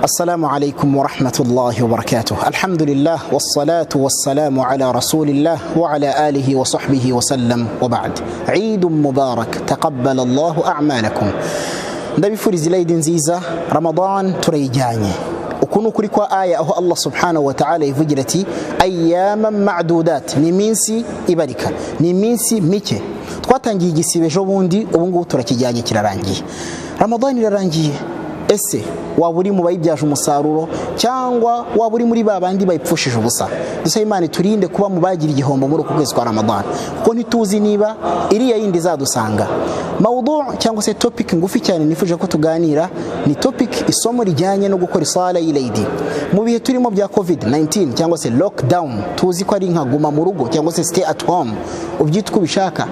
السلام عليكم ورحمة الله وبركاته. الحمد لله والصلاة والسلام على رسول الله وعلى آله وصحبه وسلم وبعد. عيد مبارك تقبل الله أعمالكم. ndabifuriza Eid nziza, Ramadan turayijyanye. Ukuntu kuri kwa aya aho Allah subhanahu wa ta'ala ivugira ati ayyaman ma'dudat, ni minsi ibarika, ni minsi mike. Twatangiye igisibe ejo bundi, ubu ngubu turakijyanye kirarangiye. Ramadan irarangiye. Ese waba uri mu bayibyaje umusaruro cyangwa waba uri muri babandi bayipfushije ubusa? Dusaba Imana turinde kuba mu bagira igihombo muri uku kwezi kwa Ramadan, kuko ntituzi niba iriya yindi zadusanga. Mawdu cyangwa se topic ngufi cyane nifuje ko tuganira ni topic isomo rijyanye no gukora isala y'Eid mu bihe turimo bya COVID-19 cyangwa se lockdown. Tuzi ko ari nkaguma mu rugo cyangwa se stay at home, ubyitwa ubishaka,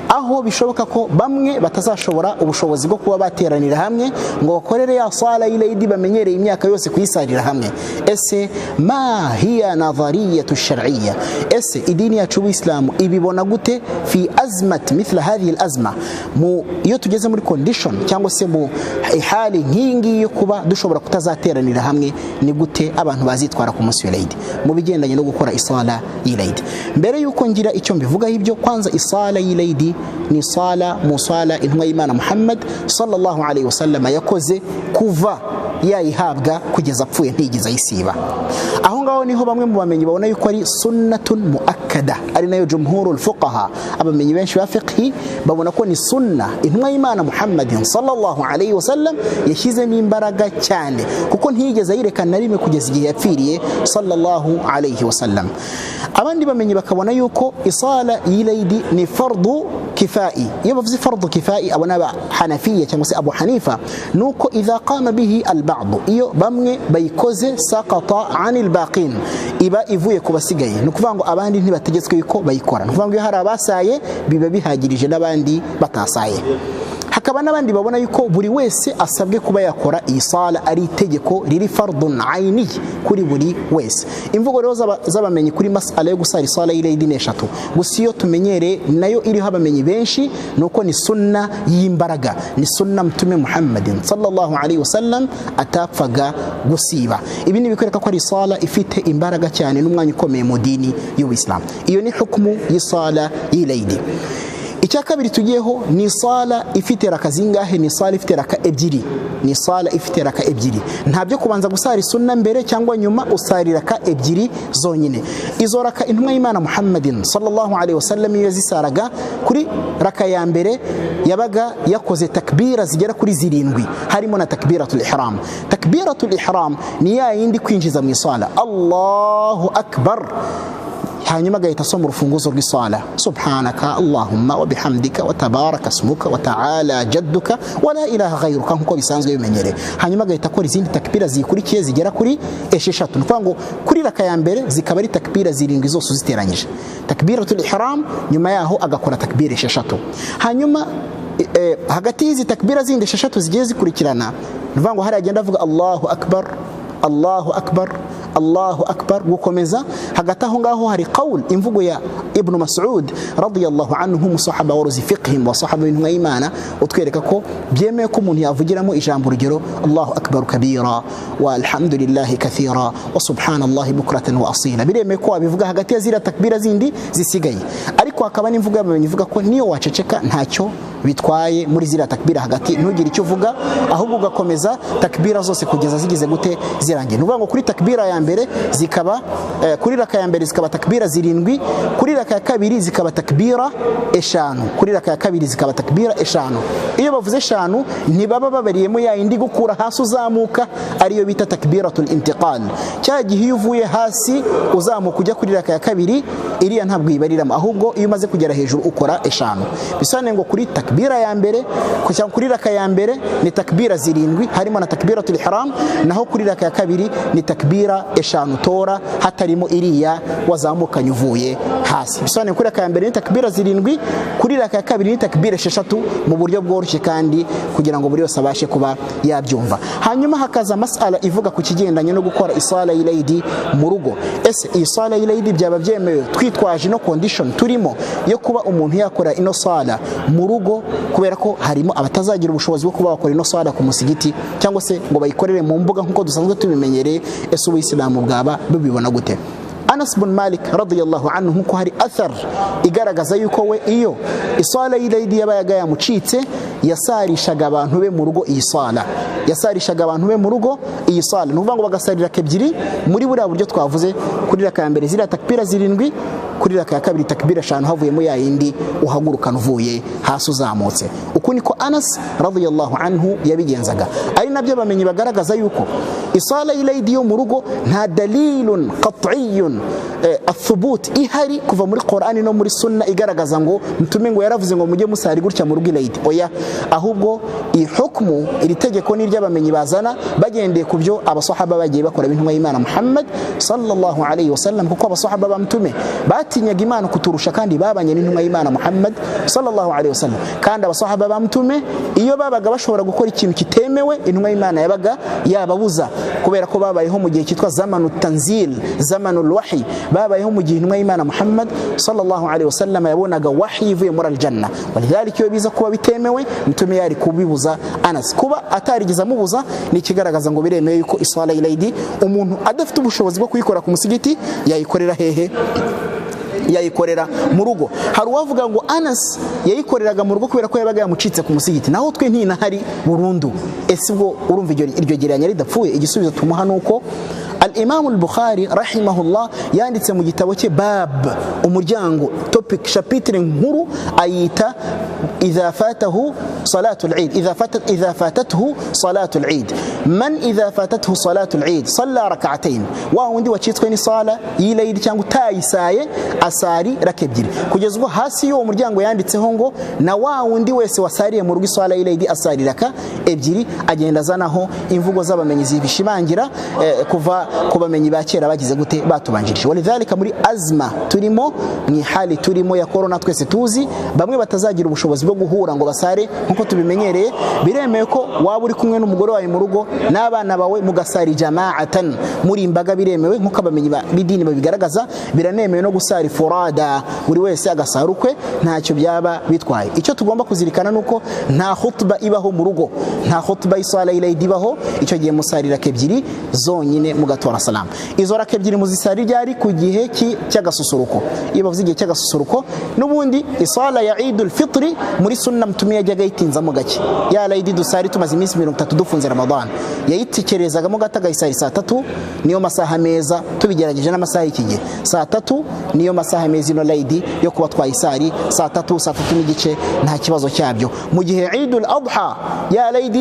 aho bishoboka ko bamwe batazashobora ubushobozi bwo kuba bateranira hamwe ngo bakorere ya sala y'Eid bamenyereye imyaka yose kuyisarira hamwe. Ese ma hiya nadhariyatu shar'iyya, ese idini yacu y'Islamu ibibona gute fi azmat mithla hadhihi al-azma, mu iyo tugeze muri condition cyangwa se mu ihali nkingi yo kuba dushobora kutazateranira hamwe, ni gute abantu bazitwara ku munsi w'Eid mu bigendanye no gukora isala y'Eid? Mbere yuko ngira icyo mbivuga ibyo, kwanza isala y'Eid ni sala musala intumwa y'Imana Muhammad sallallahu alayhi wasallam yakoze kuva yayihabwa kugeza apfuye ntigize ayisiba. Aho ngaho niho bamwe mu bamenyi babona yuko ari sunnatun muakkada, ari nayo jumhurul fuqaha, abamenyi benshi ba fiqhi babona ko ni sunna intumwa y'Imana Muhammad sallallahu alayhi wasallam yashyizemo imbaraga cyane, kuko ntigeze ayirekana rimwe kugeza igihe yapfiriye sallallahu alayhi wasallam. Abandi bamenyi bakabona yuko isala y'Eid ni fardu kifai. Iyo bavuze fardu kifai, abona ba Hanafiya cyangwa se Abu Hanifa, nuko idha qama bihi al-ba'd, iyo bamwe bayikoze saqata 'anil baqin, iba ivuye ku basigaye, nukuvuga ngo abandi ntibategetswe yuko bayikora. Nukuvuga ngo iyo hari abasaye biba bihagirije n'abandi batasaye. Hakaba n'abandi babona yuko buri wese asabwe kuba yakora iyi sala, ari itegeko riri fardun aini kuri buri wese. Imvugo rero z'abamenyi kuri mas'ala yo gusara isala y'Eid ni eshatu, gusa iyo tumenyere nayo iriho abamenyi benshi nuko ni sunna y'imbaraga, ni sunna mtume Muhammadin sallallahu alayhi wasallam atapfaga gusiba. Ibi ni bikwereka ko ari sala ifite imbaraga cyane n'umwanya ukomeye mu dini y'Ubuislamu. Iyo ni hukumu y'isala y'Eid. Icya kabiri tugiyeho ni sala ifite raka zingahe? Ni sala ifite raka ebyiri, ni sala ifite raka ebyiri. Ntabyo kubanza gusara sunna mbere cyangwa nyuma, usarira raka ebyiri zonyine. Izo raka intumwa y'Imana Muhammadin sallallahu alayhi wasallam iyo zisaraga kuri raka ya mbere yabaga yakoze takbira zigera kuri zirindwi, harimo na takbiratul ihram. Takbiratul ihram ni ya yindi kwinjiza mu sala, Allahu akbar, hanyuma agahita asoma urufunguzo rw'isala, subhanaka allahumma wa bihamdika wa tabaraka ismuka wa ta'ala jadduka wa la ilaha ghayruka, nkuko bisanzwe bimenyere. Hanyuma agahita akora izindi takbira zikurikiye zigera kuri esheshatu. Nukuvuga ngo kuri raka ya mbere zikaba ari takbira zirindwi zose ziteranyije, takbiratul ihram, nyuma yaho agakora takbira esheshatu. Hanyuma hagati y'izi takbira zindi esheshatu zigiye zikurikirana, nukuvuga ngo hari agenda avuga Allahu akbar, Allahu akbar, Allahu akbar, gukomeza. Hagati aho ngaho hari qawl, imvugo ya Ibn Mas'ud radiyallahu anhu, musahaba waruzi fiqhim wa sahaba intumwa y'Imana, utwereka ko byemeye ko umuntu yavugiramo ijambo rugero Allahu akbar kabira wa alhamdulillahi kathira wa subhanallahi bukratan wa asila. Biremeye ko abivuga hagati ya zira takbira zindi zisigaye, ariko hakaba n'imvugo y'abamenyi ivuga ko niyo waceceka ntacyo bitwaye muri zira takbira hagati, ntugire icyo uvuga, ahubwo ugakomeza takbira zose kugeza zigize gute zirangiye. Nuvuga ngo kuri takbira ya mbere zikaba kuri raka ya mbere zikaba takbira zirindwi, kuri raka ya kabiri zikaba takbira eshanu, kuri raka ya kabiri zikaba takbira eshanu. Iyo bavuze eshanu ntibaba babariyemo ya indi gukura hasi uzamuka, ariyo bita takbiratul intiqal. Cya gihe iyo uvuye hasi uzamuka ujya kuri raka ya kabiri, iriya ntabwo ibariramo, ahubwo iyo umaze kugera hejuru ukora eshanu. Bisobanuye ngo kuri takbira ya mbere, kuri raka ya mbere ni takbira zirindwi, harimo na takbiratul ihram, naho kuri raka ya kabiri ni takbira eshanu tora hatarimo iriya iriya wazamukanye uvuye hasi. Bisobanuye kuri raka ya mbere ni takbira 7, kuri raka ya kabiri ni takbira 6 mu buryo bworoshye kandi kugira ngo buri wese abashe kuba yabyumva. Hanyuma hakaza masala ivuga ku kigendanye no gukora isala y'Eid mu rugo. Ese isala y'Eid byaba byemewe twitwaje no condition turimo yo kuba umuntu yakora ino sala mu rugo, kubera ko harimo abatazagira ubushobozi bwo kuba bakora ino sala ku musigiti cyangwa se ngo bayikorere mu mbuga nkuko dusanzwe tubimenyereye. Ese ubuyisilamu bwaba bubibona gute? Anas bin Malik radiyallahu anhu nkuko hari athar igaragaza yuko we iyo isala y'Eid yabayaga yamucitse yasarishaga abantu be mu rugo iyi sala, yasarishaga abantu be mu rugo iyi sala, nuvuga ngo bagasarira kebyiri muri buriya buryo twavuze. Kuri raka ya mbere zira takbira 7, kuri raka ya kabiri takbira 5 havuyemo ya yindi uhagurukana uvuye hasi uzamutse. Uku niko Anas radiyallahu anhu yabigenzaga. Ari nabyo bamenyi bagaragaza yuko isala y'Eid yo mu rugo nta dalilun qat'iyyun athubut ihari kuva muri Qur'ani no muri sunna igaragaza ngo mtume ngo yaravuze ngo mujye musari gutya mu rugo Eid. Oya, ahubwo iyi hukmu iri tegeko ni ry'abamenyi bazana bagendeye ku byo abasahaba bagiye bakora bintumwa y'Imana Muhammad sallallahu alayhi wasallam, kuko abasahaba ba mtume batinyaga Imana kuturusha kandi babanye n'intumwa y'Imana Muhammad sallallahu alayhi wasallam. Kandi abasahaba ba mtume iyo babaga bashobora gukora ikintu kitemewe intumwa y'Imana yabaga yababuza, kubera ko babayeho mu gihe cyitwa zamanu tanzil, zamanul wahi, babayeho mu gihe intumwa y'Imana Muhammad sallallahu alayhi wasallam yabonaga wahi ivuye muri aljanna. Walidhalika iyo biza kuba bitemewe mtume yari kubibuza Anas. Kuba atarigeze amubuza ni kigaragaza ngo biremewe yuko isala y'Eid umuntu adafite ubushobozi bwo kuyikora ku musigiti yayikorera hehe? Yayikorera mu rugo. Hari uwavuga ngo Anas yayikoreraga mu rugo kubera ko yabaga yamucitse ku musigiti, naho twe ntina hari burundu. Ese ubwo urumva iryo gereranya ridapfuye? Igisubizo tumuha nuko Al-Imam al-Bukhari rahimahullah yanditse mu gitabo cye bab, umuryango, topic, chapitre nkuru ayita idha fatahu salatul Eid, idha fatathu salatul Eid. Man idha fatathu salatul Eid salla rak'atayn, wa wundi wacitswe ni sala y'Eid cyangwa tayisaye asari rakebyiri. Kugeza ubwo hasi yo umuryango yanditseho ngo na wa wundi wese wasariye mu rugo isala y'Eid asari raka ebyiri. Agenda zanaho imvugo z'abamenyi zibishimangira kuva kubamenyi ba kera bagize gute batubanjirije. Walidhalika muri azma turimo, mu hali turimo ya corona twese tuzi, bamwe batazagira ubushobozi bwo guhura ngo basare nkuko tubimenyereye, biremewe ko waba uri kumwe n'umugore wawe mu rugo n'abana bawe mugasari jama'atan muri imbaga, biremewe nkuko abamenyi b'idini babigaragaza. Biranemewe no gusari furada, buri wese agasarukwe, ntacyo byaba bitwaye. Icyo tugomba kuzirikana nuko nta khutba ibaho mu rugo, nta khutba isala y'Eid ibaho. Icyo gihe musarira kebyiri zonyine mugatora salam. Izo raka ebyiri muzisari ryari? Ku gihe cy'agasusuruko. Iyo bavuze igihe cy'agasusuruko n'ubundi isala ya Eidul Fitri muri sunna mtume yajyaga yitinzamo gake. Ya Eid dusari tumaze iminsi 30 dufunze Ramadan, yayitekerezagamo gataga isari saa 3, niyo masaha meza tubigerageje n'amasaha y'iki gihe. Saa 3 niyo masaha meza ino Eid yo kuba twayisari saa 3, saa 3 n'igice, nta kibazo cyabyo. Mu gihe Eidul Adha ya Eid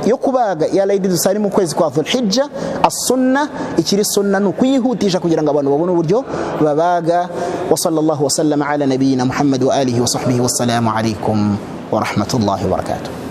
yo kubaga, ya Eid dusari mu kwezi kwa Dhulhijja, as-sunna ikiri sunna no kuyihutisha kugira ngo abantu babone uburyo babaga. Wa sallallahu wa sallama ala nabiyyina Muhammad wa alihi wa sahbihi wassalamu alaykum wa rahmatullahi wa barakatuh.